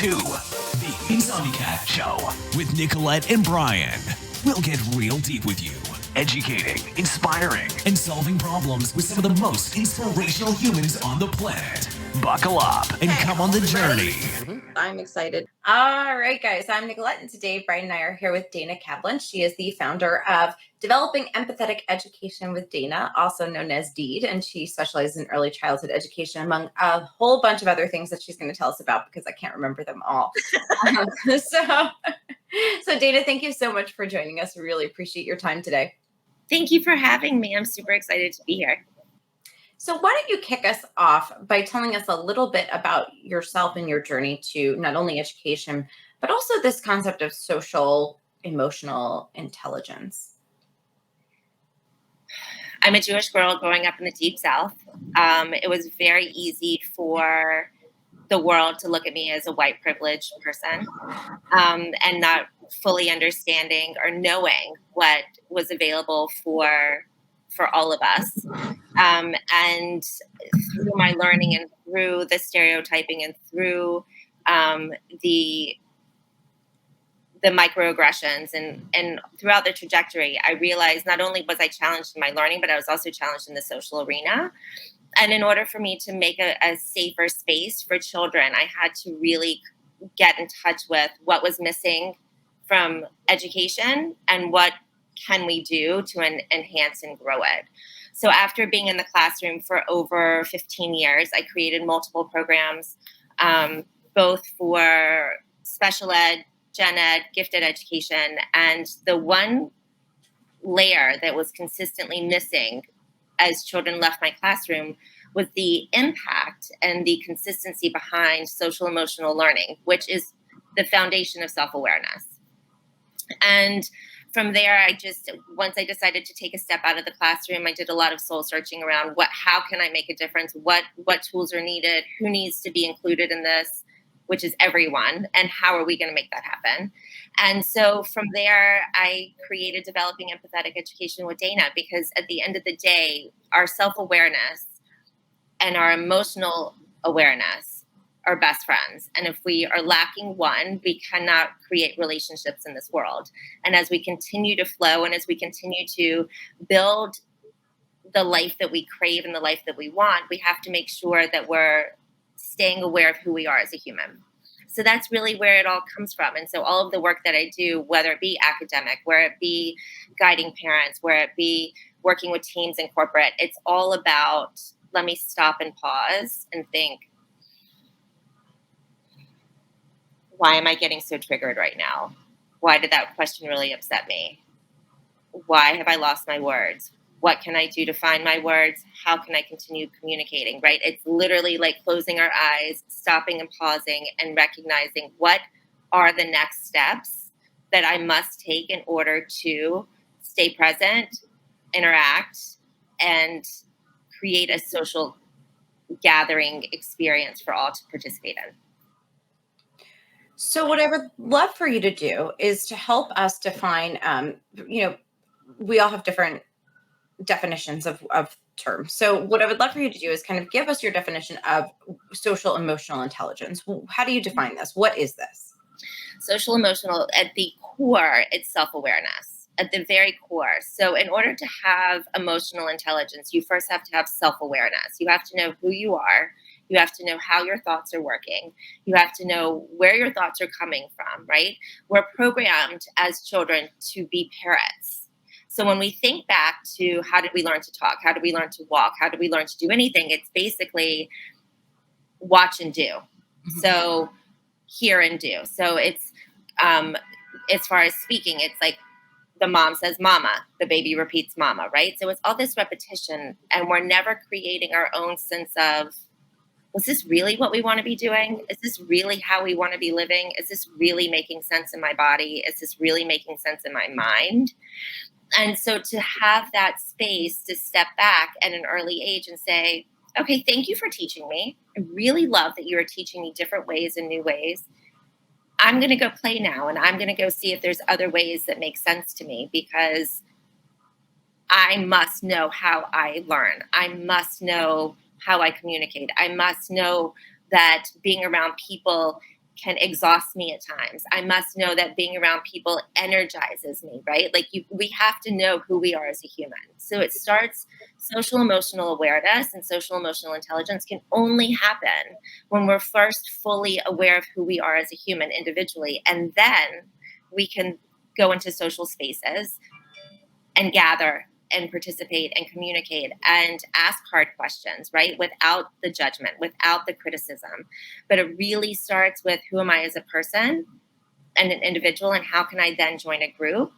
to The Insomniac Show with Nicolette and Brian. We'll get real deep with you, educating, inspiring, and solving problems with some of the most inspirational humans on the planet. Buckle up and come on the journey. I'm excited. All right, guys, I'm Nicolette, and today Brian and I are here with Dana Kaplan. She is the founder of Developing Empathetic Education with Dana, also known as DEED, and she specializes in early childhood education, among a whole bunch of other things that she's going to tell us about because I can't remember them all. So Dana, thank you so much for joining us. We really appreciate your time today. Thank you for having me. I'm super excited to be here. So why don't you kick us off by telling us a little bit about yourself and your journey to not only education, but also this concept of social emotional intelligence? I'm a Jewish girl growing up in the Deep South. It was very easy for the world to look at me as a white privileged person and not fully understanding or knowing what was available for all of us. And through my learning and through the stereotyping and through the microaggressions and throughout the trajectory, I realized not only was I challenged in my learning, but I was also challenged in the social arena. And in order for me to make a safer space for children, I had to really get in touch with what was missing from education and what can we do to enhance and grow it. So after being in the classroom for over 15 years, I created multiple programs, both for special ed, gen ed, gifted education. And the one layer that was consistently missing as children left my classroom was the impact and the consistency behind social emotional learning, which is the foundation of self-awareness. And from there, once I decided to take a step out of the classroom, I did a lot of soul searching around how can I make a difference? What tools are needed? Who needs to be included in this? Which is everyone. And how are we going to make that happen? And so from there, I created Developing Empathetic Education with Dana, because at the end of the day, our self-awareness and our emotional awareness are best friends. And if we are lacking one, we cannot create relationships in this world. And as we continue to flow and as we continue to build the life that we crave and the life that we want, we have to make sure that we're staying aware of who we are as a human. So that's really where it all comes from. And so all of the work that I do, whether it be academic, where it be guiding parents, where it be working with teams in corporate, it's all about, let me stop and pause and think, why am I getting so triggered right now? Why did that question really upset me? Why have I lost my words? What can I do to find my words? How can I continue communicating, right? It's literally like closing our eyes, stopping and pausing and recognizing what are the next steps that I must take in order to stay present, interact, and create a social gathering experience for all to participate in. So what I would love for you to do is to help us define, we all have different definitions of terms. So what I would love for you to do is kind of give us your definition of social emotional intelligence. How do you define this? What is this? Social emotional, at the core, it's self-awareness at the very core. So in order to have emotional intelligence, you first have to have self-awareness. You have to know who you are. You have to know how your thoughts are working. You have to know where your thoughts are coming from, right? We're programmed as children to be parrots. So when we think back to how did we learn to talk? How did we learn to walk? How did we learn to do anything? It's basically watch and do. Mm-hmm. So hear and do. So it's, as far as speaking, it's like the mom says mama, the baby repeats mama, right? So it's all this repetition, and we're never creating our own sense of, was this really what we want to be doing? Is this really how we want to be living? Is this really making sense in my body? Is this really making sense in my mind? And so to have that space to step back at an early age and say, okay, thank you for teaching me. I really love that you are teaching me different ways and new ways. I'm going to go play now, and I'm going to go see if there's other ways that make sense to me, because I must know how I learn. I must know how I communicate. I must know that being around people can exhaust me at times. I must know that being around people energizes me, right? Like we have to know who we are as a human. So it starts, social emotional awareness and social emotional intelligence can only happen when we're first fully aware of who we are as a human individually. And then we can go into social spaces and gather and participate and communicate and ask hard questions, right? Without the judgment, without the criticism. But it really starts with, who am I as a person and an individual, and how can I then join a group?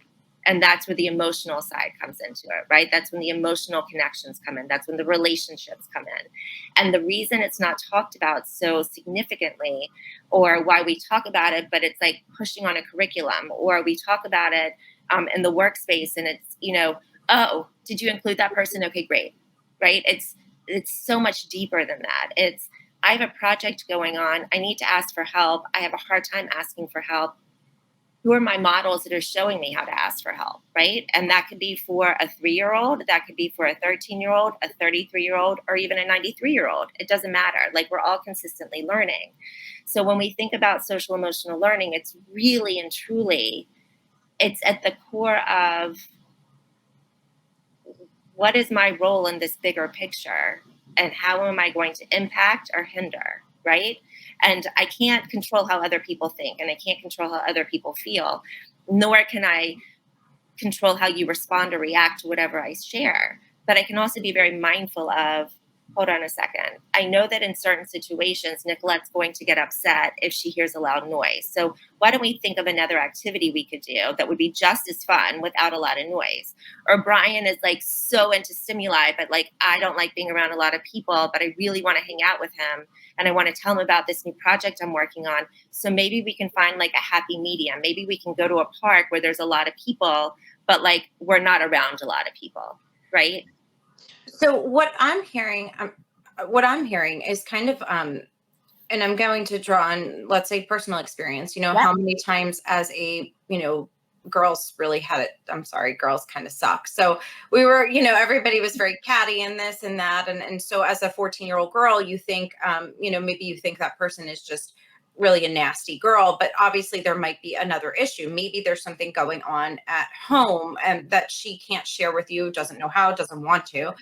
And that's where the emotional side comes into it, right? That's when the emotional connections come in. That's when the relationships come in. And the reason it's not talked about so significantly, or why we talk about it, but it's like pushing on a curriculum, or we talk about it in the workspace, and it's, oh, did you include that person? Okay, great. Right? It's so much deeper than that. It's, I have a project going on. I need to ask for help. I have a hard time asking for help. Who are my models that are showing me how to ask for help, right? And that could be for a 3-year-old, that could be for a 13-year-old, a 33-year-old, or even a 93-year-old. It doesn't matter. Like, we're all consistently learning. So when we think about social emotional learning, it's really and truly, it's at the core of, what is my role in this bigger picture, and how am I going to impact or hinder, right? And I can't control how other people think, and I can't control how other people feel, nor can I control how you respond or react to whatever I share. But I can also be very mindful of, hold on a second. I know that in certain situations, Nicolette's going to get upset if she hears a loud noise. So why don't we think of another activity we could do that would be just as fun without a lot of noise? Or Brian is like so into stimuli, but like, I don't like being around a lot of people, but I really want to hang out with him. And I want to tell him about this new project I'm working on. So maybe we can find like a happy medium. Maybe we can go to a park where there's a lot of people, but like, we're not around a lot of people, right? So what I'm hearing is kind of, and I'm going to draw on, let's say, personal experience. Yep. How many times as a, girls really had it. I'm sorry, girls kind of suck. So we were, everybody was very catty and this and that. And so as a 14-year-old girl, you think, maybe you think that person is just really a nasty girl, but obviously there might be another issue. Maybe there's something going on at home and that she can't share with you, doesn't know how, doesn't want to,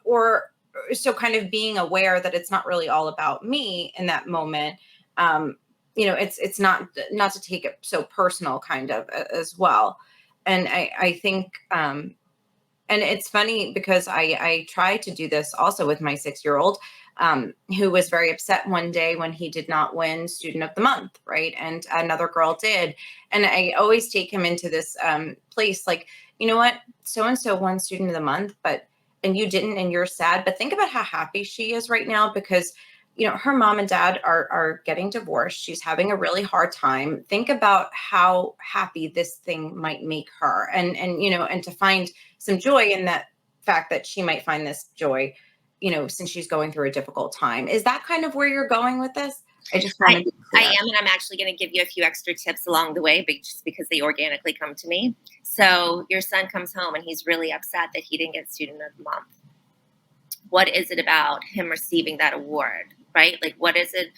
or so kind of being aware that it's not really all about me in that moment. It's not to take it so personal kind of as well. And I think, and it's funny because I try to do this also with my 6-year-old, who was very upset one day when he did not win Student of the Month, right? And another girl did. And I always take him into this place like, you know what, so-and-so won Student of the Month, and you didn't, and you're sad. But think about how happy she is right now because, her mom and dad are getting divorced. She's having a really hard time. Think about how happy this thing might make her, and to find some joy in that fact that she might find this joy, since she's going through a difficult time. Is that kind of where you're going with this? I just want to be clear. I am, and I'm actually going to give you a few extra tips along the way, just because they organically come to me. So your son comes home and he's really upset that he didn't get Student of the Month. What is it about him receiving that award, right? Like, what is it?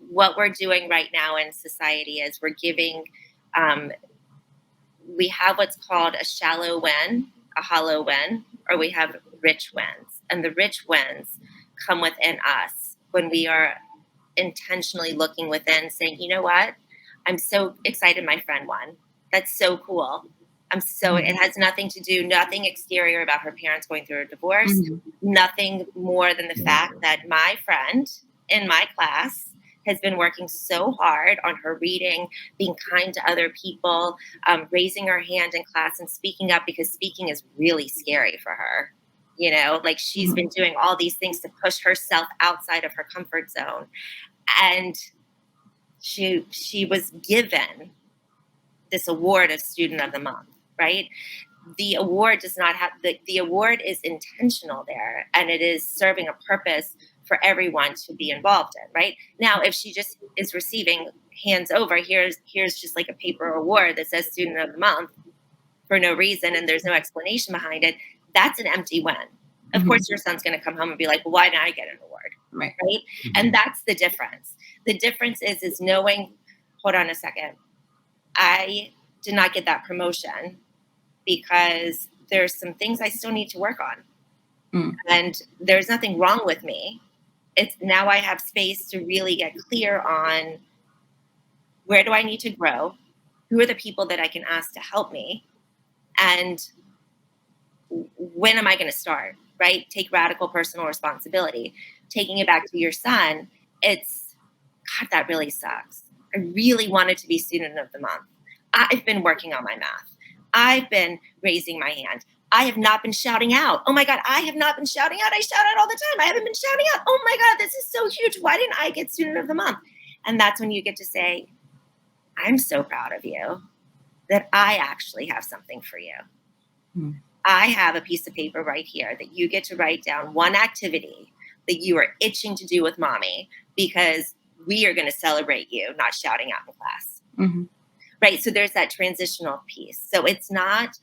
What we're doing right now in society is we're giving, we have what's called a shallow win, a hollow win, or we have rich wins. And the rich wins come within us when we are intentionally looking within, saying, you know what? I'm so excited my friend won. That's so cool. It has nothing exterior about her parents going through a divorce, nothing more than the fact that my friend in my class has been working so hard on her reading, being kind to other people, raising her hand in class and speaking up, because speaking is really scary for her. Like, she's been doing all these things to push herself outside of her comfort zone. And she was given this award of Student of the Month, right? The award does not have, the award is intentional there, and it is serving a purpose for everyone to be involved in, right? Now, if she just is receiving hands over, here's just like a paper award that says Student of the Month for no reason, and there's no explanation behind it, that's an empty win. Of course, your son's going to come home and be like, well, why didn't I get an award? Right? And that's the difference. The difference is knowing, hold on a second, I did not get that promotion because there's some things I still need to work on. And there's nothing wrong with me. It's now I have space to really get clear on where do I need to grow? Who are the people that I can ask to help me? And when am I going to start, right? Take radical personal responsibility. Taking it back to your son, it's, God, that really sucks. I really wanted to be student of the month. I've been working on my math. I've been raising my hand. I have not been shouting out. Oh my God, I have not been shouting out. I shout out all the time. I haven't been shouting out. Oh my God, this is so huge. Why didn't I get student of the month? And that's when you get to say, I'm so proud of you that I actually have something for you. I have a piece of paper right here that you get to write down one activity that you are itching to do with mommy because we are going to celebrate you not shouting out in class. Right. So there's that transitional piece. So it's not,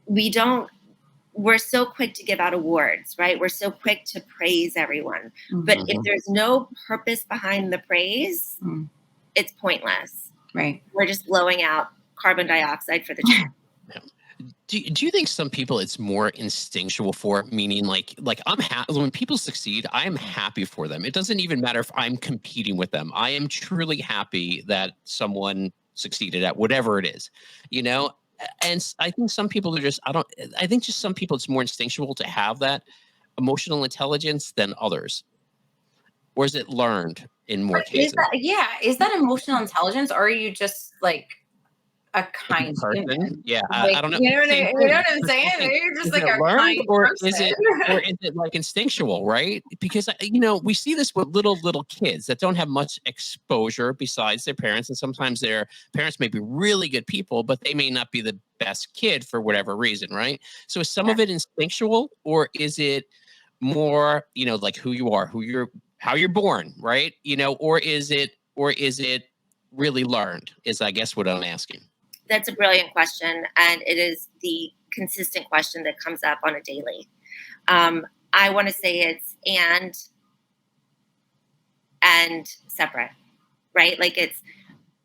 we're so quick to give out awards, right? We're so quick to praise everyone. But if there's no purpose behind the praise, it's pointless. Right. We're just blowing out carbon dioxide for the tree. Do you think some people it's more instinctual for it, meaning like I'm when people succeed, I am happy for them. It doesn't even matter if I'm competing with them. I am truly happy that someone succeeded at whatever it is, you know? And I think some people are just, I think just some people it's more instinctual to have that emotional intelligence than others. Or is it learned in more cases? Is that emotional intelligence, or are you just like a kind person? human? Yeah, Like, I don't know. You know what I'm saying? You're just Is like it a learned, kind or person. is it like instinctual, right? Because we see this with little kids that don't have much exposure besides their parents, and sometimes their parents may be really good people, but they may not be the best kid for whatever reason, right? So is some of it instinctual, or is it more, like who you are, how you're born, right? Or is it really learned? Is I guess what I'm asking. That's a brilliant question. And it is the consistent question that comes up on a daily. I want to say it's and separate, right? Like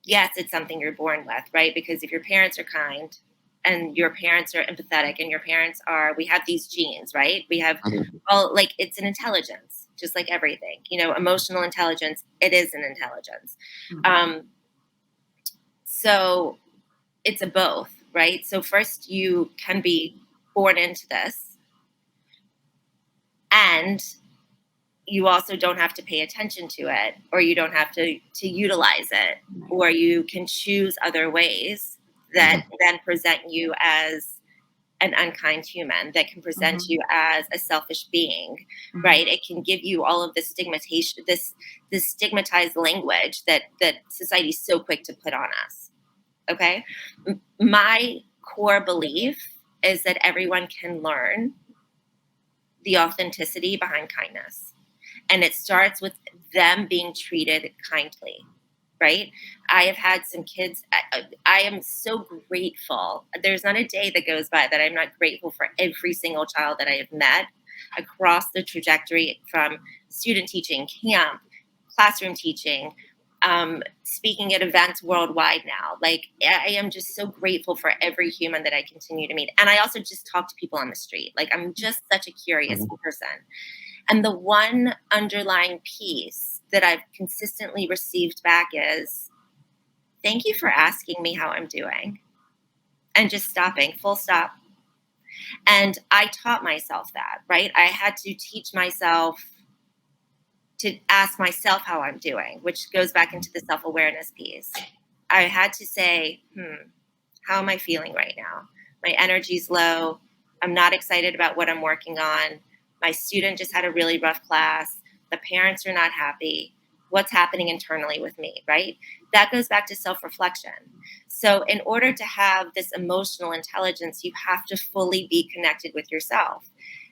yes, it's something you're born with, right? Because if your parents are kind and your parents are empathetic and your parents we have these genes, right? We have it's an intelligence, just like everything, emotional intelligence, it is an intelligence. So it's a both, right? So first you can be born into this, and you also don't have to pay attention to it, or you don't have to utilize it, or you can choose other ways that then present you as an unkind human, that can present you as a selfish being, right? It can give you all of this stigmatization, this stigmatized language that society's so quick to put on us. Okay. My core belief is that everyone can learn the authenticity behind kindness. And it starts with them being treated kindly, right? I have had some kids. I am so grateful. There's not a day that goes by that I'm not grateful for every single child that I have met across the trajectory, from student teaching, camp, classroom teaching, speaking at events worldwide now. Like, I am just so grateful for every human that I continue to meet. And I also just talk to people on the street. Like, I'm just such a curious person. And the one underlying piece that I've consistently received back is, thank you for asking me how I'm doing. And just stopping, full stop. And I taught myself that, right? I had to teach myself to ask myself how I'm doing, which goes back into the self-awareness piece. I had to say, how am I feeling right now? My energy's low. I'm not excited about what I'm working on. My student just had a really rough class. The parents are not happy. What's happening internally with me, right? That goes back to self-reflection. So in order to have this emotional intelligence, you have to fully be connected with yourself.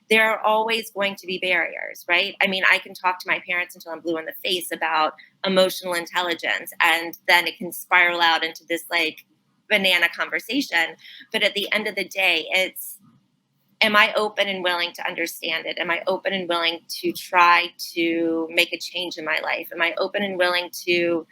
There are always going to be barriers, right? I mean, I can talk to my parents until I'm blue in the face about emotional intelligence, and then it can spiral out into this like banana conversation. But at the end of the day, it's am I open and willing to understand it? Am I open and willing to try to make a change in my life? Am I open and willing to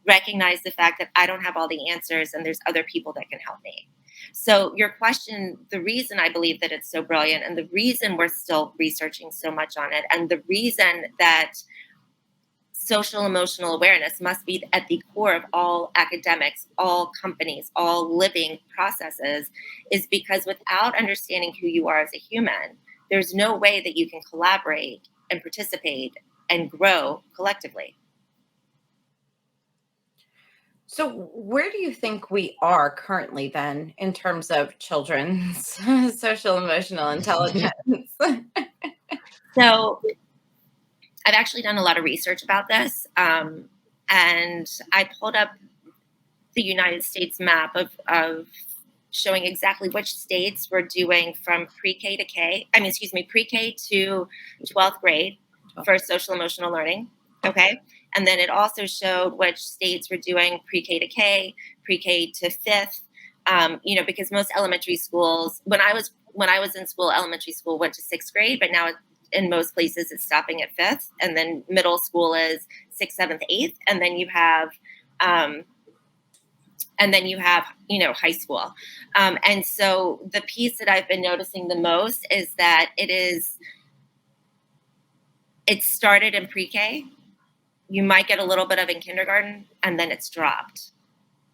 recognize the fact that I don't have all the answers and there's other people that can help me? So your question, the reason I believe that it's so brilliant and the reason we're still researching so much on it and the reason that social emotional awareness must be at the core of all academics, all companies, all living processes is because without understanding who you are as a human, there's no way that you can collaborate and participate and grow collectively. So, where do you think we are currently then in terms of children's social emotional intelligence? So, I've actually done a lot of research about this. And I pulled up the United States map of showing exactly which states were doing from pre-K to pre-K to 12th grade for social emotional learning. Okay. And then it also showed which states were doing pre-K to K, pre-K to fifth. Because most elementary schools, when I was in school, elementary school went to sixth grade, but now in most places it's stopping at fifth. And then middle school is sixth, seventh, eighth. And then you have, high school. And so the piece that I've been noticing the most is that it started in pre-K. You might get a little bit of in kindergarten and then it's dropped.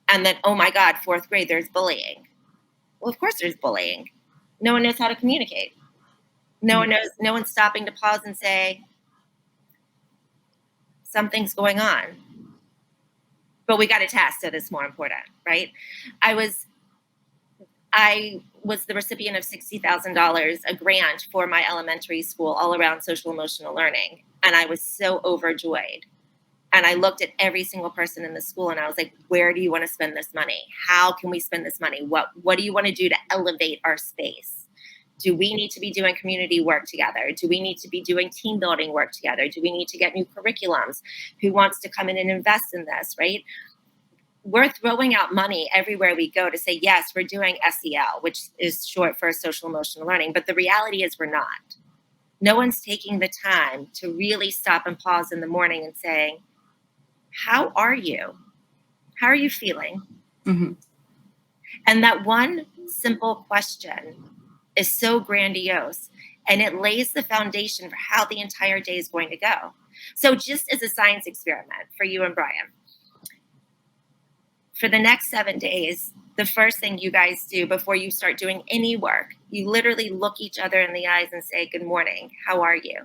And then, oh my God, fourth grade, there's bullying. Well, of course there's bullying. No one knows how to communicate. No one's stopping to pause and say, something's going on. But we got a test, so that's more important, right? I was the recipient of $60,000, a grant for my elementary school all around social emotional learning. And I was so overjoyed. And I looked at every single person in the school and I was like, where do you want to spend this money? How can we spend this money? What do you want to do to elevate our space? Do we need to be doing community work together? Do we need to be doing team building work together? Do we need to get new curriculums? Who wants to come in and invest in this, right? We're throwing out money everywhere we go to say, yes, we're doing SEL, which is short for social emotional learning. But the reality is we're not. No one's taking the time to really stop and pause in the morning and saying, how are you? How are you feeling? Mm-hmm. And that one simple question is so grandiose and it lays the foundation for how the entire day is going to go. So just as a science experiment for you and Brian, for the next 7 days, the first thing you guys do before you start doing any work, you literally look each other in the eyes and say, good morning, how are you?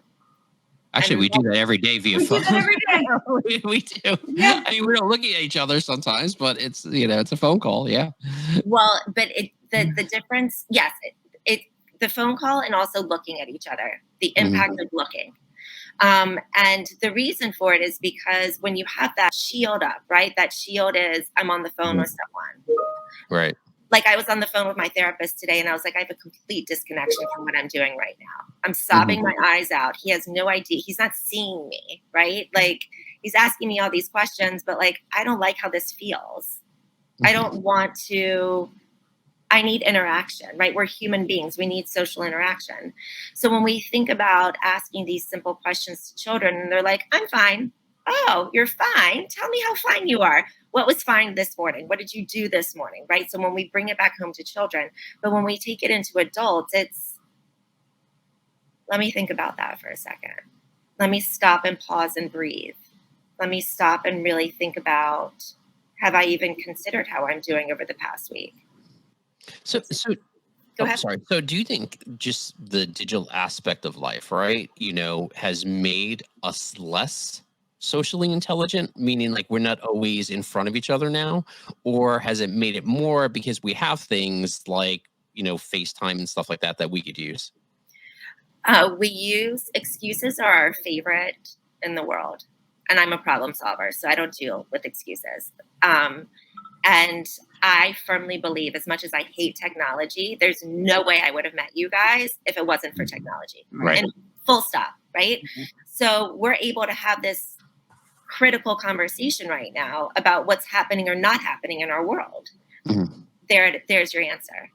Actually, we do that every day via phone. We do that every day. we do. Yeah. I mean, we're looking at each other sometimes, but it's a phone call. Yeah. Well, but the difference, yes, the phone call and also looking at each other, the impact of looking. And the reason for it is because when you have that shield up, right? That shield is I'm on the phone with someone. Right. Like I was on the phone with my therapist today and I was like, I have a complete disconnection from what I'm doing right now. I'm sobbing my eyes out. He has no idea. He's not seeing me, right? Like he's asking me all these questions, but like, I don't like how this feels. I don't want to, I need interaction, right? We're human beings. We need social interaction. So when we think about asking these simple questions to children and they're like, I'm fine. Oh, you're fine. Tell me how fine you are. What was fine this morning? What did you do this morning? Right? So when we bring it back home to children, but when we take it into adults, it's, let me think about that for a second. Let me stop and pause and breathe. Let me stop and really think about, have I even considered how I'm doing over the past week? So Go ahead. sorry. So do you think just the digital aspect of life, right, has made us less socially intelligent, meaning like we're not always in front of each other now? Or has it made it more because we have things like, FaceTime and stuff like that we could use? We use excuses are our favorite in the world. And I'm a problem solver, so I don't deal with excuses. And I firmly believe, as much as I hate technology, there's no way I would have met you guys if it wasn't for technology. Right. And full stop, right? Mm-hmm. So we're able to have this critical conversation right now about what's happening or not happening in our world. Mm-hmm. There's your answer.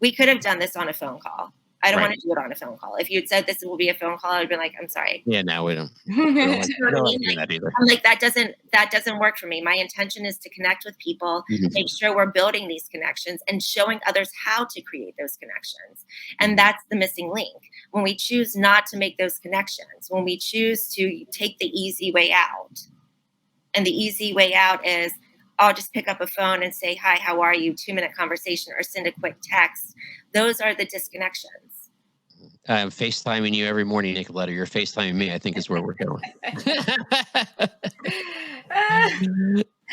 We could have done this on a phone call. I don't Right. want to do it on a phone call. If you had said this will be a phone call, I'd be like, I'm sorry. Yeah, no, we don't like doing that either. I'm like, that doesn't work for me. My intention is to connect with people, make sure we're building these connections and showing others how to create those connections. And that's the missing link. When we choose not to make those connections, when we choose to take the easy way out, and the easy way out is I'll just pick up a phone and say, hi, how are you? 2-minute conversation, or send a quick text. Those are the disconnections. I'm FaceTiming you every morning, Nicoletta. You're FaceTiming me, I think is where we're going.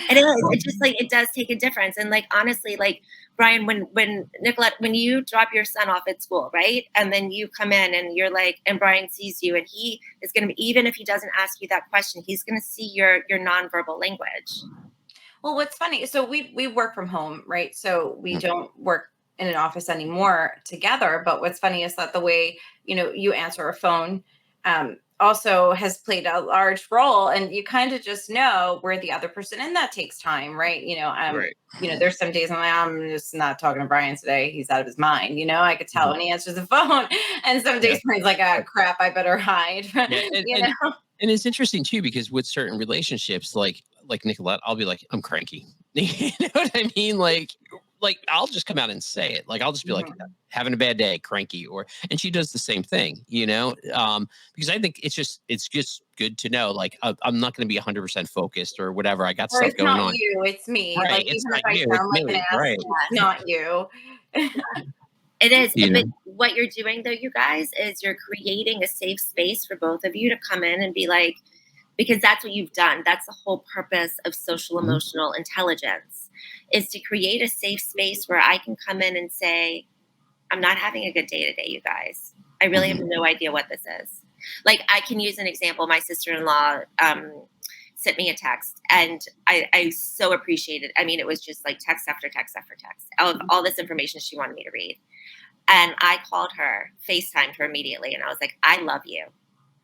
It is. It just like, it does take a difference. And like, honestly, like Brian, when Nicolette, when you drop your son off at school, right? And then you come in and you're like, and Brian sees you, and he is going to be, even if he doesn't ask you that question, he's going to see your nonverbal language. Well, what's funny, so we work from home, right? So we don't work in an office anymore together. But what's funny is that the way, you answer a phone also has played a large role, and you kind of just know where the other person, and that takes time, right? Right. There's some days I'm just not talking to Brian today. He's out of his mind. I could tell when he answers the phone, and some days Brian's like, ah, crap, I better hide. Yeah, and it's interesting too, because with certain relationships, like Nicolette, I'll be like, I'm cranky. You know what I mean? Like I'll just come out and say it. Like I'll just be like, having a bad day, cranky, and she does the same thing, because I think it's just good to know, like, I'm not going to be 100% focused or whatever. I got Or stuff it's going not on. you, it's me. Right. Like, It's even not if I you, sound it's like me. an ass, Right. it's not you. It is. You know? But what you're doing, though, you guys, is you're creating a safe space for both of you to come in and be like, because that's what you've done. That's the whole purpose of social emotional intelligence, is to create a safe space where I can come in and say, I'm not having a good day today, you guys. I really have no idea what this is. Like, I can use an example. My sister-in-law sent me a text, and I so appreciated. I mean, it was just like text after text after text, all this information she wanted me to read. And I called her, FaceTimed her immediately, and I was like, I love you.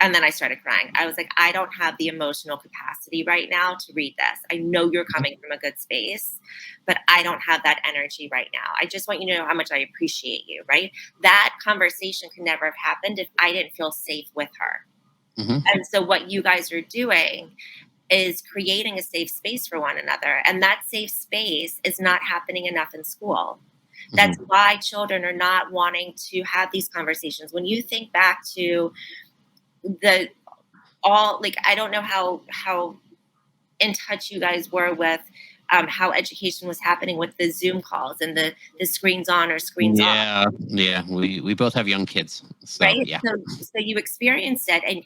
And then I started crying. I was like, I don't have the emotional capacity right now to read this. I know you're coming from a good space, but I don't have that energy right now. I just want you to know how much I appreciate you, right? That conversation could never have happened if I didn't feel safe with her. And so what you guys are doing is creating a safe space for one another. And that safe space is not happening enough in school. That's why children are not wanting to have these conversations. When you think back to I don't know how in touch you guys were with how education was happening with the Zoom calls and the screens on or screens off. Yeah. We both have young kids, so right? yeah. So you experienced it, and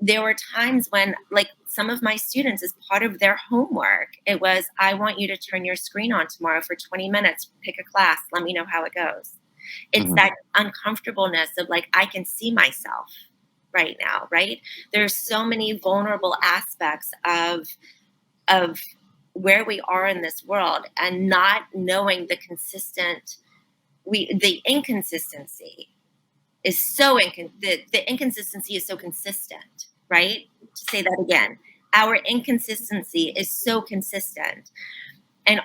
there were times when, like, some of my students, as part of their homework, it was, I want you to turn your screen on tomorrow for 20 minutes, pick a class, let me know how it goes. It's that uncomfortableness of like, I can see myself right now, right? There's so many vulnerable aspects of where we are in this world, and not knowing the inconsistency is so the inconsistency is so consistent, right? To say that again, our inconsistency is so consistent, and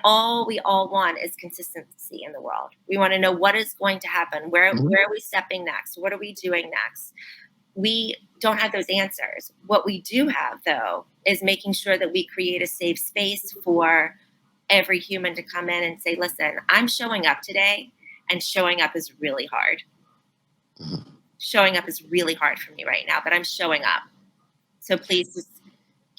we all want is consistency in the world. We want to know what is going to happen. Where are we stepping next? What are we doing next? We don't have those answers. What we do have, though, is making sure that we create a safe space for every human to come in and say, listen, I'm showing up today, and showing up is really hard. Showing up is really hard for me right now, but I'm showing up. So please just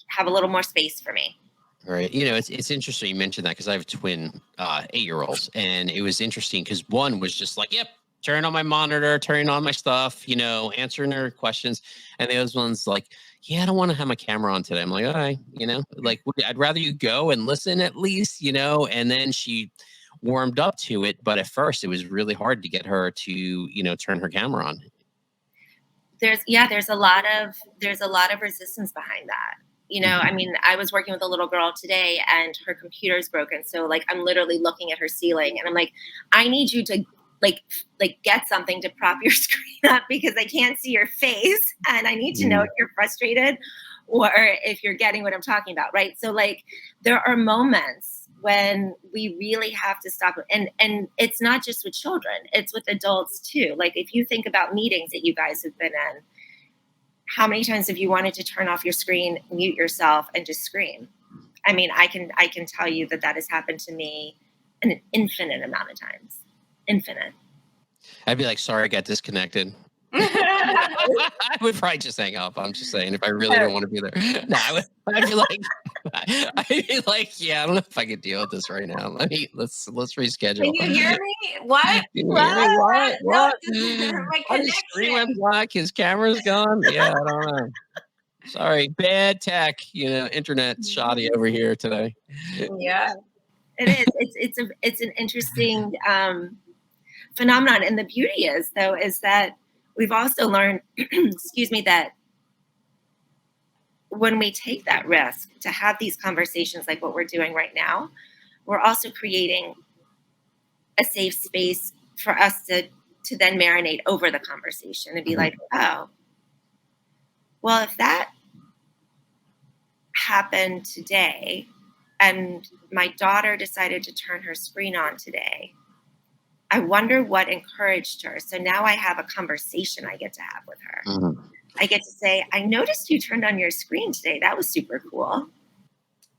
have a little more space for me. Right. It's interesting you mentioned that, because I have twin 8-year-olds, and it was interesting because one was just like, yep, turn on my monitor, turning on my stuff, answering their questions. And the other one's like, yeah, I don't want to have my camera on today. I'm like, all right, like, I'd rather you go and listen at least, and then she warmed up to it. But at first it was really hard to get her to, turn her camera on. There's a lot of resistance behind that. I mean, I was working with a little girl today, and her computer's broken. So like, I'm literally looking at her ceiling, and I'm like, I need you to like get something to prop your screen up, because I can't see your face, and I need to know if you're frustrated or if you're getting what I'm talking about. Right. So like, there are moments when we really have to stop. And it's not just with children, it's with adults too. Like if you think about meetings that you guys have been in, how many times have you wanted to turn off your screen, mute yourself, and just scream? I mean, I can tell you that has happened to me an infinite amount of times. Infinite. I'd be like, sorry, I got disconnected. I would probably just hang up. I'm just saying, if I really don't want to be there. No, I'd be like, yeah, I don't know if I could deal with this right now. Let's reschedule. Can you hear me? What? Can you hear me? What? No, My my his screen went connection. black. His camera's gone. Yeah, I don't know. Sorry, bad tech. Internet shoddy over here today. Yeah. It is. It's an interesting phenomenon. And the beauty is that we've also learned, excuse me, that when we take that risk to have these conversations like what we're doing right now, we're also creating a safe space for us to then marinate over the conversation and be like, oh, well, if that happened today and my daughter decided to turn her screen on today, I wonder what encouraged her. So now I have a conversation I get to have with her. Mm-hmm. I get to say, I noticed you turned on your screen today. That was super cool.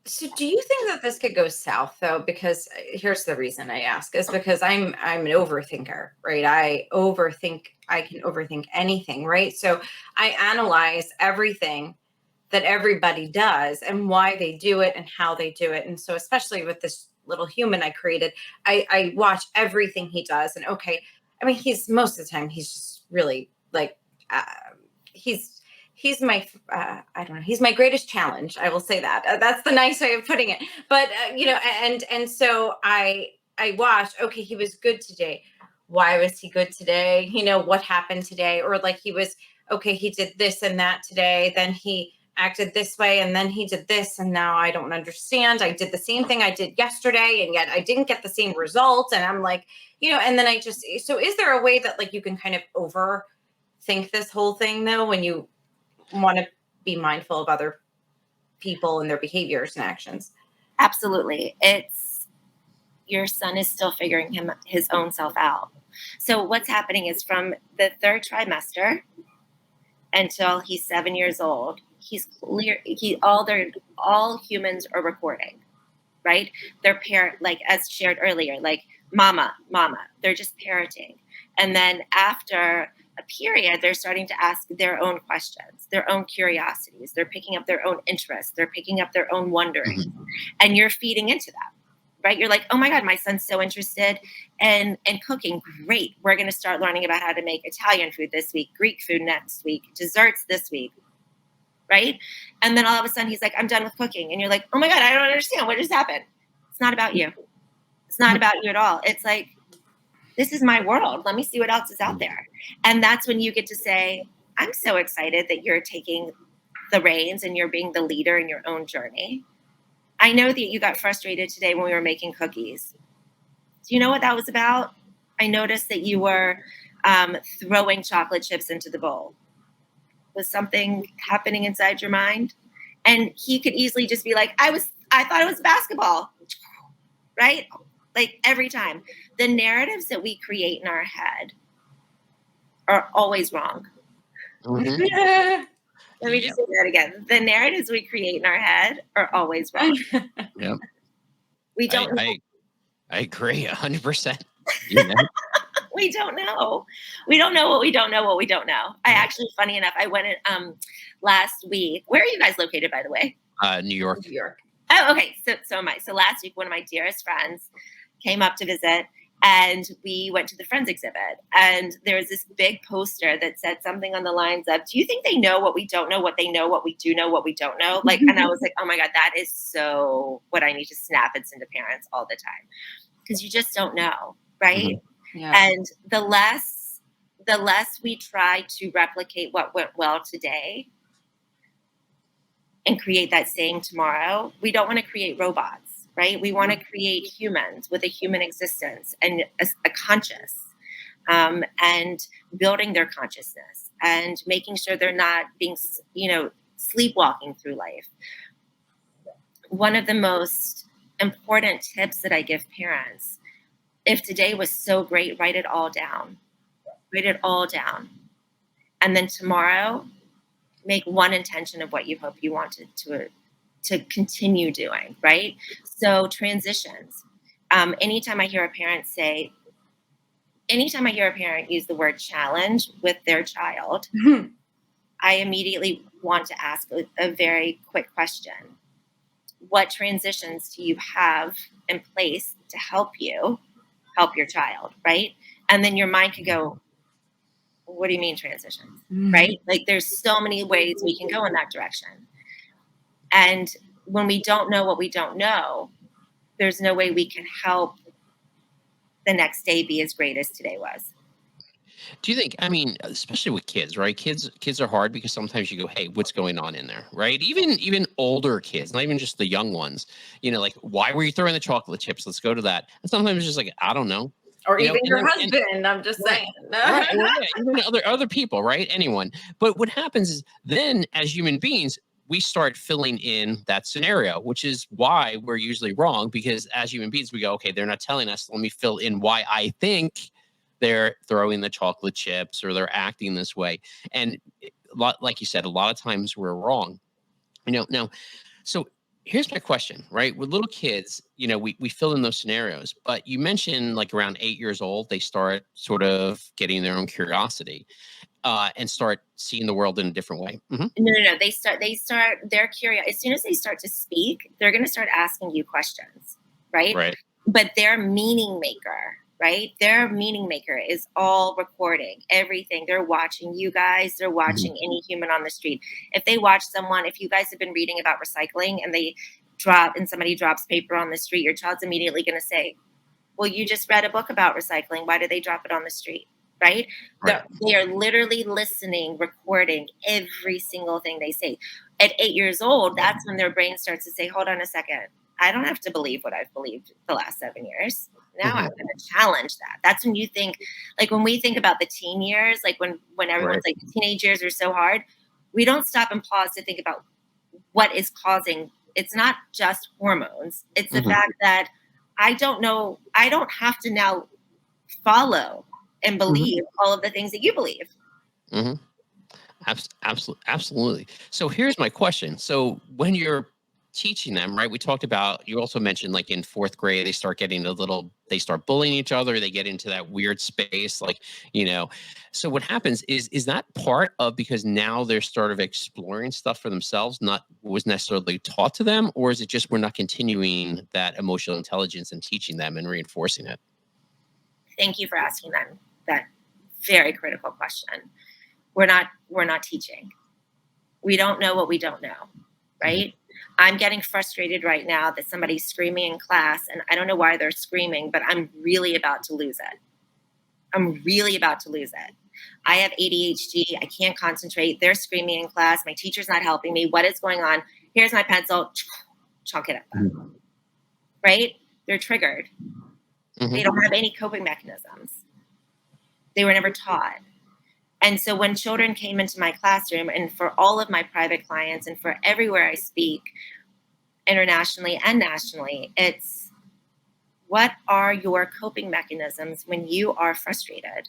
So do you think that this could go south though? Because here's the reason I ask is because I'm an overthinker, right? I can overthink anything, right? So I analyze everything that everybody does and why they do it and how they do it. And so especially with this little human I created, I watch everything he does. And okay, I mean, most of the time he's just really like, he's my, I don't know, he's my greatest challenge. I will say that. That's the nice way of putting it. But, and so I watched, okay, he was good today. Why was he good today? What happened today? Or like he did this and that today. Then he acted this way and then he did this. And now I don't understand. I did the same thing I did yesterday and yet I didn't get the same result. And I'm like, and then so is there a way that like you can kind of overthink this whole thing though, when you want to be mindful of other people and their behaviors and actions? Absolutely. It's your son is still figuring his own self out. So what's happening is from the third trimester until he's 7 years old, he's clear. All humans are recording, right? Their parent, like as shared earlier, like mama, they're just parenting. And then after a period, they're starting to ask their own questions, their own curiosities. They're picking up their own interests. They're picking up their own wondering. Mm-hmm. And you're feeding into that, right? You're like, oh my God, my son's so interested in cooking. Great. We're going to start learning about how to make Italian food this week, Greek food next week, desserts this week, right? And then all of a sudden he's like, I'm done with cooking. And you're like, oh my God, I don't understand. What just happened? It's not about you. It's not about you at all. It's like, this is my world. Let me see what else is out there. And that's when you get to say, I'm so excited that you're taking the reins and you're being the leader in your own journey. I know that you got frustrated today when we were making cookies. Do you know what that was about? I noticed that you were throwing chocolate chips into the bowl. Was something happening inside your mind? And he could easily just be like, I thought it was basketball, right? Like every time. The narratives that we create in our head are always wrong. Mm-hmm. Let me just say that again. The narratives we create in our head are always wrong. Yep. We don't I agree 100%. We don't know. We don't know what we don't know what we don't know. I actually, funny enough, I went last week. Where are you guys located, by the way? New York. New York. Oh, okay. So am I. So last week, one of my dearest friends came up to visit and we went to the Friends exhibit. And there was this big poster that said something on the lines of, do you think they know what we don't know, what they know, what we do know, what we don't know? Like, and I was like, oh my God, that is so what I need to snap and send to parents all the time. Because you just don't know, right? Mm-hmm. Yeah. And the less we try to replicate what went well today and create that same tomorrow, we don't want to create robots, right? We want to create humans with a human existence and a conscious, and building their consciousness and making sure they're not being, sleepwalking through life. One of the most important tips that I give parents. If today was so great, write it all down. Write it all down. And then tomorrow, make one intention of what you hope you want to continue doing, right? So transitions. Anytime I hear a parent use the word challenge with their child, I immediately want to ask a very quick question. What transitions do you have in place to help your child, right? And then your mind could go, what do you mean transitions, right? Like there's so many ways we can go in that direction. And when we don't know what we don't know, there's no way we can help the next day be as great as today was. Do you think, I mean, especially with kids, right? Kids are hard because sometimes you go, hey, what's going on in there, right? Even older kids, not even just the young ones, like, why were you throwing the chocolate chips? Let's go to that. And sometimes it's just like, I don't know. Or even your husband, I'm just saying. Right, yeah, even other people, right? Anyone. But what happens is then as human beings, we start filling in that scenario, which is why we're usually wrong, because as human beings, we go, okay, they're not telling us. Let me fill in why I think they're throwing the chocolate chips or they're acting this way. And like you said, a lot of times we're wrong. Now, so here's my question, right? With little kids, we fill in those scenarios, but you mentioned like around 8 years old, they start sort of getting their own curiosity and start seeing the world in a different way. Mm-hmm. No. They start, they're curious. As soon as they start to speak, they're going to start asking you questions, right? Right. But their meaning maker, right? Their meaning maker is all recording everything. They're watching you guys. They're watching any human on the street. If they watch someone, if you guys have been reading about recycling and somebody drops paper on the street, your child's immediately going to say, well, you just read a book about recycling. Why did they drop it on the street? Right? They are literally listening, recording every single thing they say. At 8 years old, that's when their brain starts to say, hold on a second. I don't have to believe what I've believed the last 7 years. Now I'm going to challenge that. That's when you think, like when we think about the teen years, like when everyone's like, the teenage years are so hard, we don't stop and pause to think about what is causing. It's not just hormones. It's the fact that I don't have to now follow and believe all of the things that you believe. Absolutely. So here's my question. So when you're teaching them, right, we talked about, you also mentioned like in 4th grade, they start bullying each other. They get into that weird space, like, so what happens is that part of, because now they're sort of exploring stuff for themselves, not was necessarily taught to them, or is it just we're not continuing that emotional intelligence and teaching them and reinforcing it? Thank you for asking that very critical question. We're not teaching. We don't know what we don't know, right? I'm getting frustrated right now that somebody's screaming in class, and I don't know why they're screaming, but I'm really about to lose it. I have ADHD. I can't concentrate. They're screaming in class. My teacher's not helping me. What is going on? Here's my pencil. Chalk it up. Right? They're triggered. They don't have any coping mechanisms. They were never taught. And so when children came into my classroom, and for all of my private clients and for everywhere I speak, internationally and nationally, it's, what are your coping mechanisms when you are frustrated?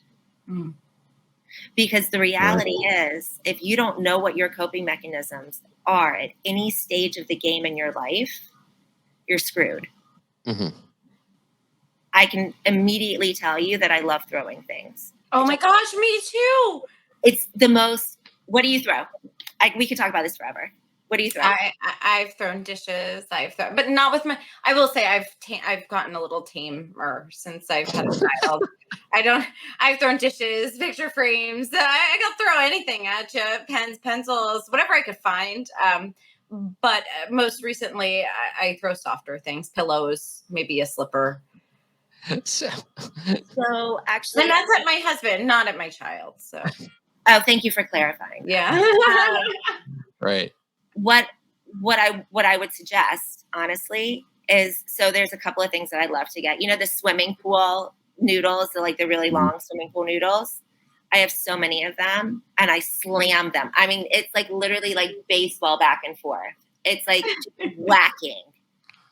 Because the reality is, if you don't know what your coping mechanisms are at any stage of the game in your life, you're screwed. I can immediately tell you that I love throwing things. Oh my gosh, me too. It's the most, what do you throw? We could talk about this forever. What do you throw? I've thrown dishes. But not with I will say I've gotten a little tamer since I've had a child. I've thrown dishes, picture frames. I can throw anything at you, pens, pencils, whatever I could find. But most recently I throw softer things, pillows, maybe a slipper. So actually, and that's at my husband, not at my child. So, thank you for clarifying. Yeah. Right. What I would suggest, honestly, is, so there's a couple of things that I love to get. The swimming pool noodles, the really long swimming pool noodles. I have so many of them, and I slam them. I mean, it's like literally like baseball back and forth. It's like whacking.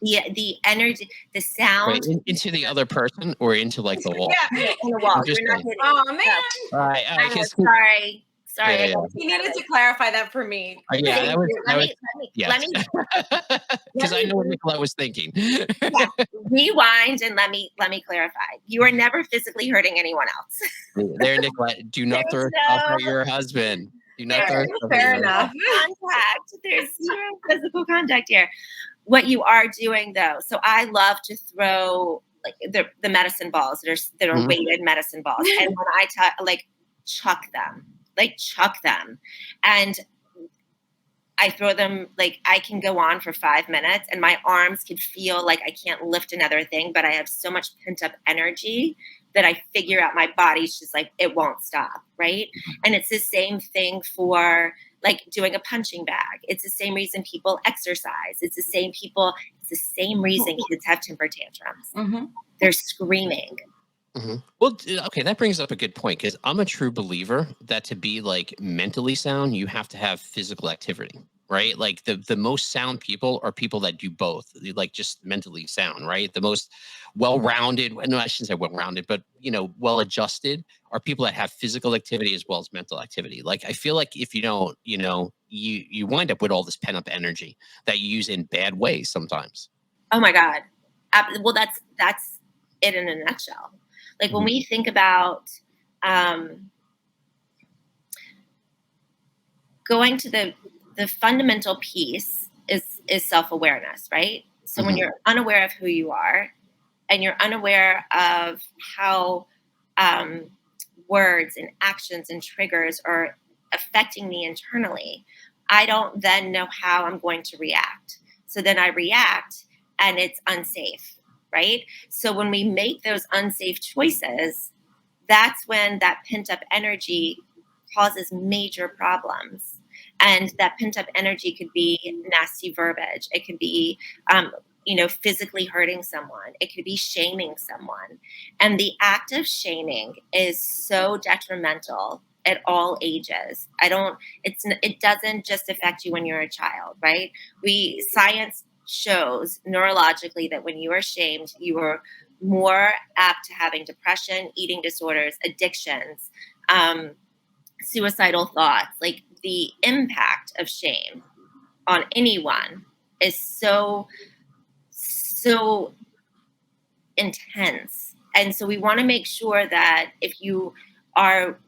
the energy, the sound. Wait, into the other person or into like the wall? Yeah. On the wall. I'm just You're not saying. hitting. Oh man, No. All right, I know, 'cause- sorry. Yeah, I yeah. gotta you take that needed away. to clarify that for me. yeah, Thank that was, you. that was Let yes. me Because I me- know what Nicolette was thinking. rewind and let me clarify. You are never physically hurting anyone else. There, Nicolette, do not throw There's stuff no- at your husband. Do not throw Fair, stuff fair at your enough. Contact. There's zero physical contact here. What you are doing though, so I love to throw like the medicine balls that are Mhm. weighted medicine balls, and when I chuck them, and I throw them, like I can go on for 5 minutes and my arms can feel like I can't lift another thing, but I have so much pent up energy that I figure out my body's just like, it won't stop. Right. And it's the same thing for like doing a punching bag. It's the same reason people exercise. It's the same reason kids have temper tantrums. Mm-hmm. They're screaming. Well, okay, that brings up a good point because I'm a true believer that to be like mentally sound, you have to have physical activity, right? Like the most sound people are people that do both, like just mentally sound, right? The most well-rounded, no, I shouldn't say well-rounded, but well-adjusted are people that have physical activity as well as mental activity. Like I feel like if you don't, you wind up with all this pent-up energy that you use in bad ways sometimes. Oh my God. Well, that's it in a nutshell. Like when we think about going to the fundamental piece is self-awareness, right? So when you're unaware of who you are and you're unaware of how words and actions and triggers are affecting me internally, I don't then know how I'm going to react. So then I react and it's unsafe, right? So when we make those unsafe choices, that's when that pent up energy causes major problems. And that pent up energy could be nasty verbiage. It could be, physically hurting someone. It could be shaming someone. And the act of shaming is so detrimental at all ages. It doesn't just affect you when you're a child, right? Science shows neurologically that when you are shamed, you are more apt to having depression, eating disorders, addictions, suicidal thoughts. Like the impact of shame on anyone is so intense. And so we want to make sure that if you are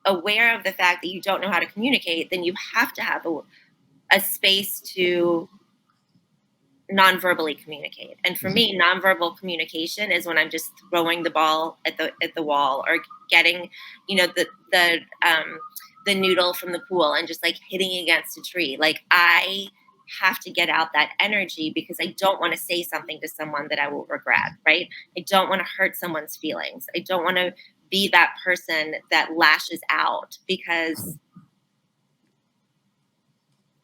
aware of the fact that you don't know how to communicate, then you have to have a space to non-verbally communicate. And for me, non-verbal communication is when I'm just throwing the ball at the wall or getting, the noodle from the pool and just like hitting against a tree. Like I have to get out that energy because I don't want to say something to someone that I will regret, right? I don't want to hurt someone's feelings. I don't want to be that person that lashes out because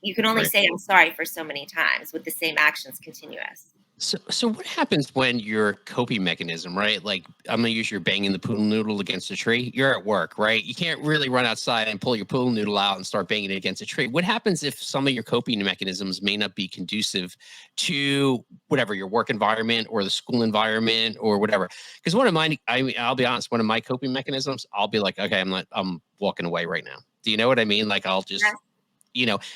you can only say I'm sorry for so many times with the same actions continuous. So what happens when your coping mechanism, right? Like I'm gonna use your banging the pool noodle against a tree. You're at work, right? You can't really run outside and pull your pool noodle out and start banging it against a tree. What happens if some of your coping mechanisms may not be conducive to whatever your work environment or the school environment or whatever? Because I'll be honest, one of my coping mechanisms, I'll be like, okay, I'm walking away right now. Do you know what I mean? Like I'll just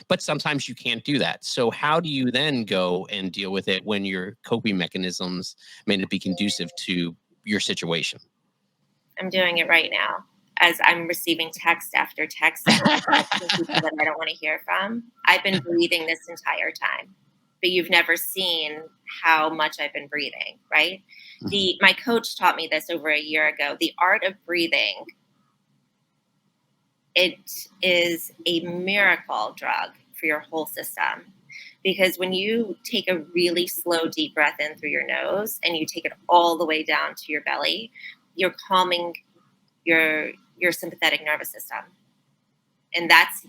but sometimes you can't do that. So how do you then go and deal with it when your coping mechanisms may not be conducive to your situation? I'm doing it right now as I'm receiving text after text from people that I don't want to hear from. I've been breathing this entire time, but you've never seen how much I've been breathing, right? My coach taught me this over a year ago. The art of breathing, it is a miracle drug for your whole system. Because when you take a really slow, deep breath in through your nose and you take it all the way down to your belly, you're calming your sympathetic nervous system. And that's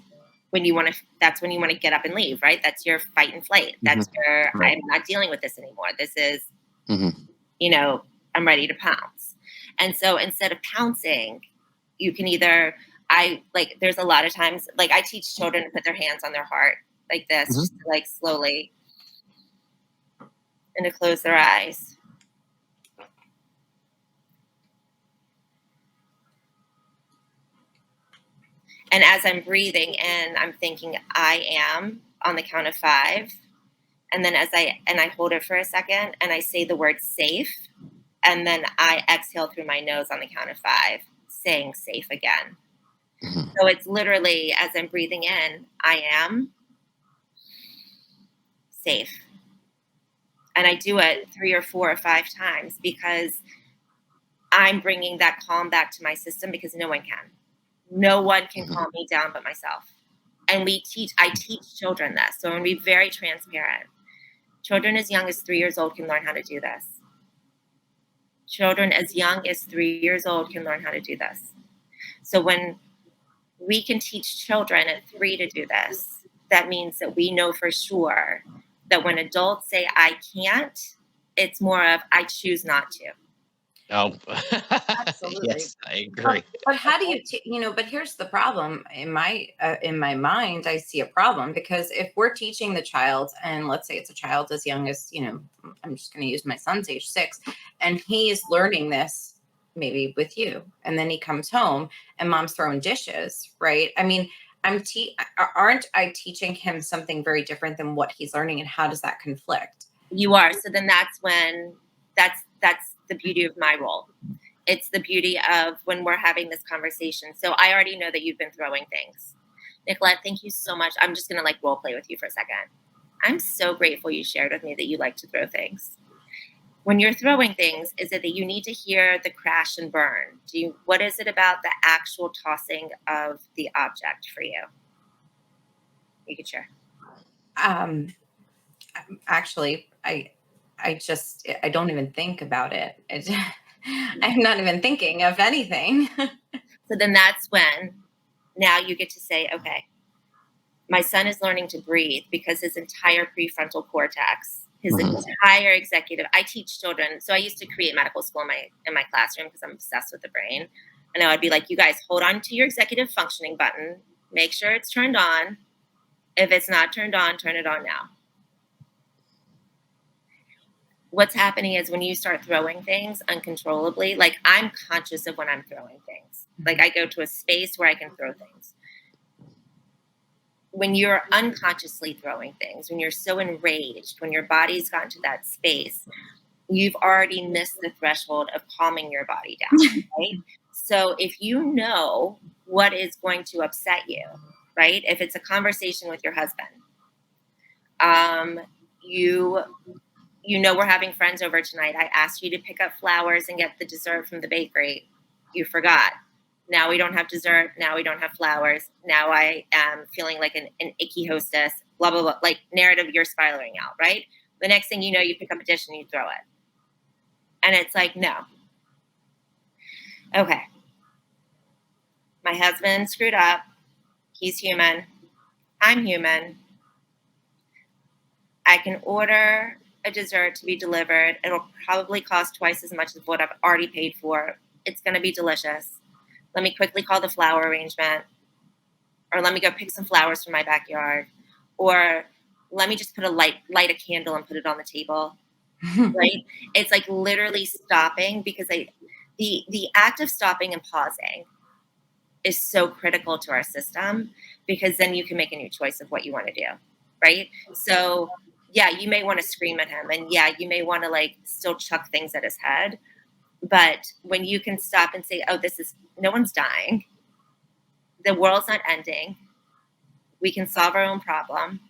when you want to get up and leave, right? That's your fight and flight. That's your, Right. I'm not dealing with this anymore. This is, I'm ready to pounce. And so instead of pouncing, you can either, there's a lot of times, like I teach children to put their hands on their heart like this, just to, like slowly and to close their eyes. And as I'm breathing in, I'm thinking I am on the count of 5. And then I hold it for a second and I say the word safe. And then I exhale through my nose on the count of 5, saying safe again. Mhm. So it's literally, as I'm breathing in, I am safe. And I do it 3 or 4 or 5 times because I'm bringing that calm back to my system, because no one can. No one can Mhm. calm me down but myself. And I teach children this. So I'm going to be very transparent. Children as young as 3 years old can learn how to do this. Children as young as 3 years old can learn how to do this. So when we can teach children at 3 to do this, that means that we know for sure that when adults say I can't, it's more of I choose not to. Oh, Absolutely. yes, I agree. But how do you, but here's the problem in my mind, I see a problem, because if we're teaching the child, and let's say it's a child as young as, I'm just going to use my son's age, 6, and he is learning this maybe with you, and then he comes home and mom's throwing dishes, right? I mean, aren't I teaching him something very different than what he's learning, and how does that conflict? You are. So then that's the beauty of my role. It's the beauty of when we're having this conversation. So I already know that you've been throwing things. Nicolette, thank you so much. I'm just going to role play with you for a second. I'm so grateful you shared with me that you like to throw things. When you're throwing things, is it that you need to hear the crash and burn? What is it about the actual tossing of the object for you? You could share. Actually, I don't even think about it. I'm not even thinking of anything. So then that's when now you get to say, okay, my son is learning to breathe because his entire prefrontal cortex, his entire executive. I teach children. So I used to create medical school in my classroom because I'm obsessed with the brain. And I would be like, you guys hold on to your executive functioning button. Make sure it's turned on. If it's not turned on, turn it on now. What's happening is when you start throwing things uncontrollably, I'm conscious of when I'm throwing things. I go to a space where I can throw things. When you're unconsciously throwing things, when you're so enraged, when your body's gotten to that space, you've already missed the threshold of calming your body down, right? So if you know what is going to upset you, right? If it's a conversation with your husband, we're having friends over tonight. I asked you to pick up flowers and get the dessert from the bakery. You forgot. Now we don't have dessert. Now we don't have flowers. Now I am feeling like an icky hostess, blah, blah, blah. Narrative, you're spiraling out, right? The next thing you know, you pick up a dish and you throw it. And it's no. Okay. My husband screwed up. He's human. I'm human. I can order a dessert to be delivered. It'll probably cost twice as much as what I've already paid for. It's going to be delicious. Let me quickly call the flower arrangement, or let me go pick some flowers from my backyard, or let me just light a candle and put it on the table. Right? It's literally stopping, because the act of stopping and pausing is so critical to our system, because then you can make a new choice of what you want to do. Right? So yeah, you may want to scream at him, and yeah, you may want to still chuck things at his head. But when you can stop and say, oh, no one's dying. The world's not ending. We can solve our own problem.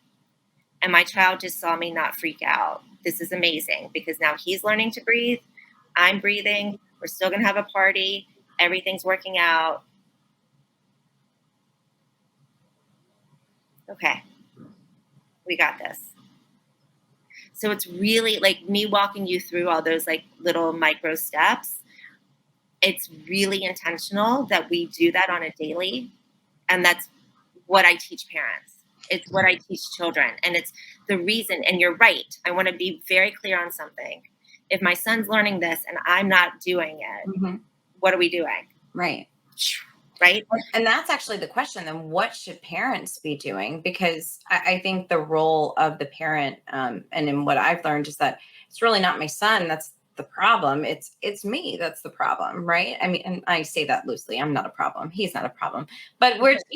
And my child just saw me not freak out. This is amazing, because now he's learning to breathe. I'm breathing. We're still going to have a party. Everything's working out. Okay. We got this. So it's really me walking you through all those little micro steps. It's really intentional that we do that on a daily. And that's what I teach parents. It's what I teach children. And it's the reason, and you're right. I want to be very clear on something. If my son's learning this and I'm not doing it, what are we doing? Right. Right. And that's actually the question. Then what should parents be doing? Because I think the role of the parent, and in what I've learned, is that it's really not my son that's the problem. It's me that's the problem, right? I mean, and I say that loosely. I'm not a problem. He's not a problem. But we're just,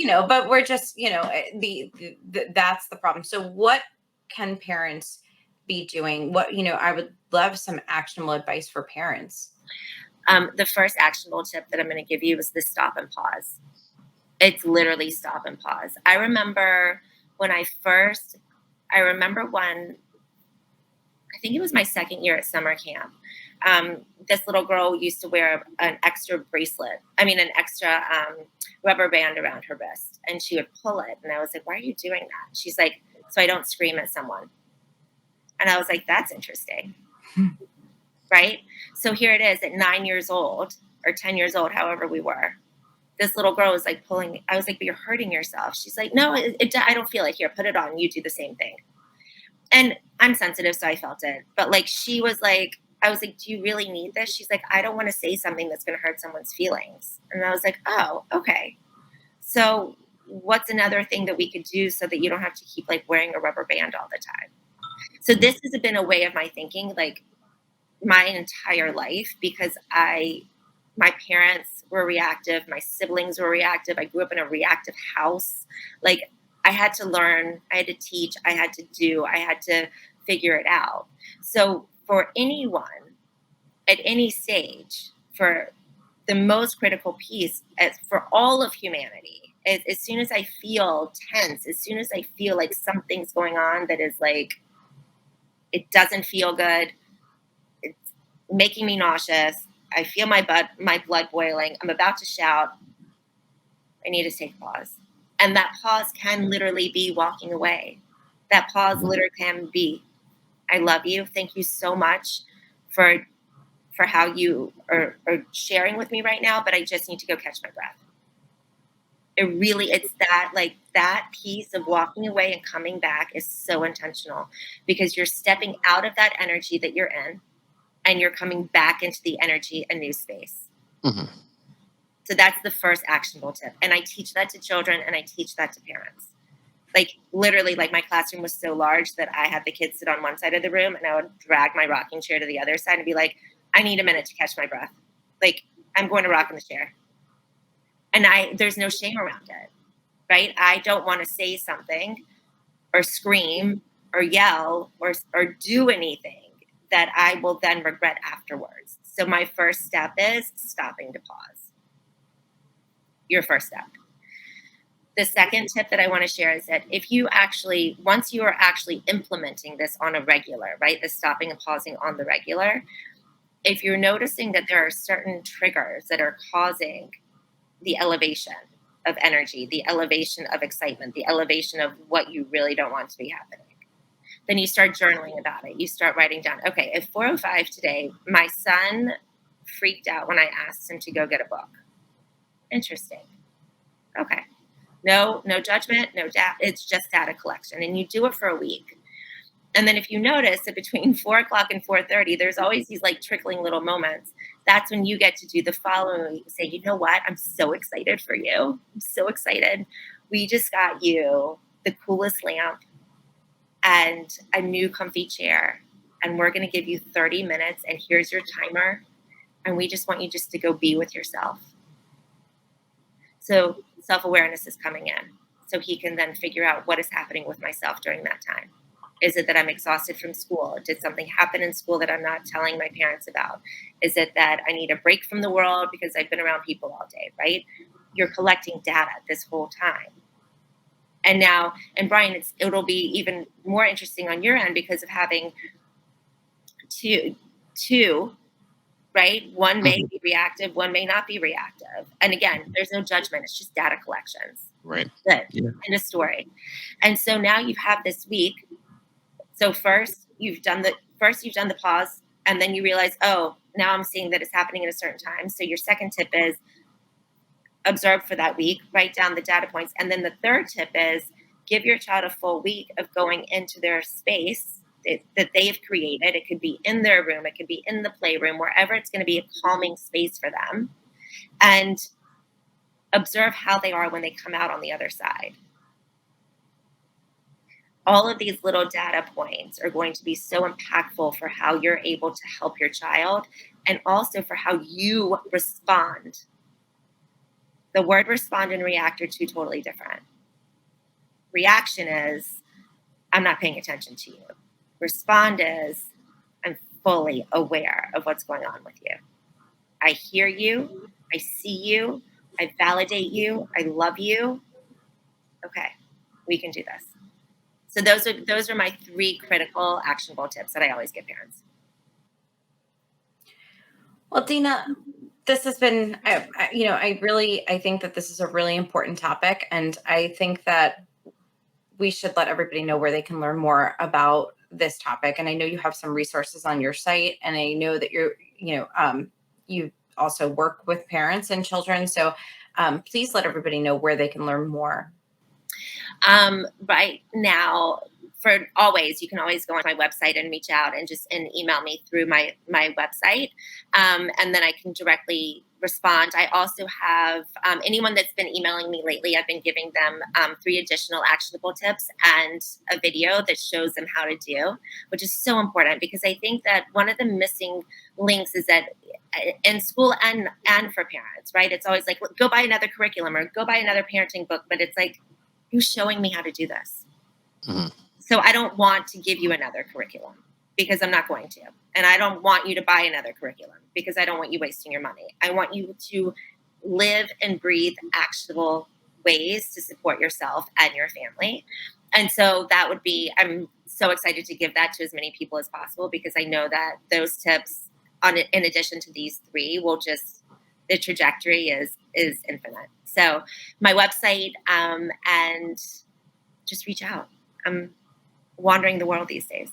that's the problem. So what can parents be doing? What, I would love some actionable advice for parents. The first actionable tip that I'm going to give you is the stop and pause. It's literally stop and pause. I remember when I think it was my second year at summer camp. This little girl used to wear an extra rubber band around her wrist, and she would pull it. And I was like, why are you doing that? She's like, so I don't scream at someone. And I was like, that's interesting. Right? So here it is at 9 years old or 10 years old, however we were. This little girl was like pulling. I was like, but you're hurting yourself. She's like, no, I don't feel it. Here, put it on. You do the same thing. And I'm sensitive, so I felt it. But like, she was like, I was like, do you really need this? She's like, I don't want to say something that's going to hurt someone's feelings. And I was like, oh, okay. So what's another thing that we could do so that you don't have to keep like wearing a rubber band all the time? So this has been a way of my thinking, like my entire life, because my parents were reactive. My siblings were reactive. I grew up in a reactive house. Like, I had to learn, I had to teach, I had to figure it out. So for anyone at any stage, for the most critical piece, for all of humanity, as soon as I feel tense, as soon as I feel like something's going on that is like, it doesn't feel good, it's making me nauseous, I feel my blood boiling, I'm about to shout, I need to take a pause. And that pause can literally be walking away. That pause literally can be, I love you. Thank you so much for how you are sharing with me right now, but I just need to go catch my breath. It's that piece of walking away and coming back is so intentional, because you're stepping out of that energy that you're in and you're coming back into the energy, a new space. Mm-hmm. So that's the first actionable tip. And I teach that to children and I teach that to parents. Like, literally, like, my classroom was so large that I had the kids sit on one side of the room and I would drag my rocking chair to the other side and be like, I need a minute to catch my breath. Like, I'm going to rock in the chair. And there's no shame around it, right? I don't want to say something or scream or yell or do anything that I will then regret afterwards. So my first step is stopping to pause. Your first step. The second tip that I want to share is that once you are actually implementing this on a regular, right, the stopping and pausing on the regular, if you're noticing that there are certain triggers that are causing the elevation of energy, the elevation of excitement, the elevation of what you really don't want to be happening, then you start journaling about it. You start writing down, okay, at 4:05 today, my son freaked out when I asked him to go get a book. Interesting. Okay. No judgment, no data. It's just data collection. And you do it for a week. And then if you notice that between 4:00 and 4:30, there's always these like trickling little moments. That's when you get to do the following week. Say, you know what? I'm so excited for you. I'm so excited. We just got you the coolest lamp and a new comfy chair. And we're going to give you 30 minutes. And here's your timer. And we just want you just to go be with yourself. So self-awareness is coming in. So he can then figure out what is happening with myself during that time. Is it that I'm exhausted from school? Did something happen in school that I'm not telling my parents about? Is it that I need a break from the world because I've been around people all day, right? You're collecting data this whole time. And now, and Brian, it'll be even more interesting on your end because of having two, right? One may be reactive, one may not be reactive. And again, there's no judgment. It's just data collections. Right. Good. Yeah. And a story. And so now you have this week. So first you've done the pause, and then you realize, oh, now I'm seeing that it's happening at a certain time. So your second tip is observe for that week, write down the data points. And then the third tip is give your child a full week of going into their space that they've created. It could be in their room, it could be in the playroom, wherever it's going to be a calming space for them, and observe how they are when they come out on the other side. all of these little data points are going to be so impactful for how you're able to help your child and also for how you respond. The word respond and react are two totally different. Reaction is, I'm not paying attention to you. Respond is, I'm fully aware of what's going on with you. I hear you. I see you. I validate you. I love you. Okay, we can do this. So those are my 3 critical actionable tips that I always give parents. Well, Dana, this has been, I think that this is a really important topic, and I think that we should let everybody know where they can learn more about this topic. And I know you have some resources on your site, and I know that you also work with parents and children. So please let everybody know where they can learn more. Right now, you can always go on my website and reach out and email me through my website. And then I can directly respond. I also have anyone that's been emailing me lately, I've been giving them 3 additional actionable tips and a video that shows them how to do, which is so important because I think that one of the missing links is that in school and for parents, right? It's always like, go buy another curriculum or go buy another parenting book. But it's like, who's showing me how to do this? Mhm. So I don't want to give you another curriculum because I'm not going to. And I don't want you to buy another curriculum because I don't want you wasting your money. I want you to live and breathe actionable ways to support yourself and your family. And so I'm so excited to give that to as many people as possible because I know that those tips, in addition to these 3, the trajectory is infinite. So my website, and just reach out. I'm wandering the world these days.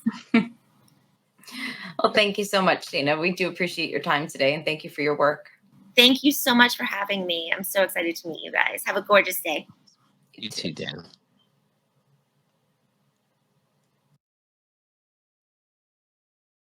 Well, thank you so much, Dana. We do appreciate your time today, and thank you for your work. Thank you so much for having me. I'm so excited to meet you guys. Have a gorgeous day. You too, Dan.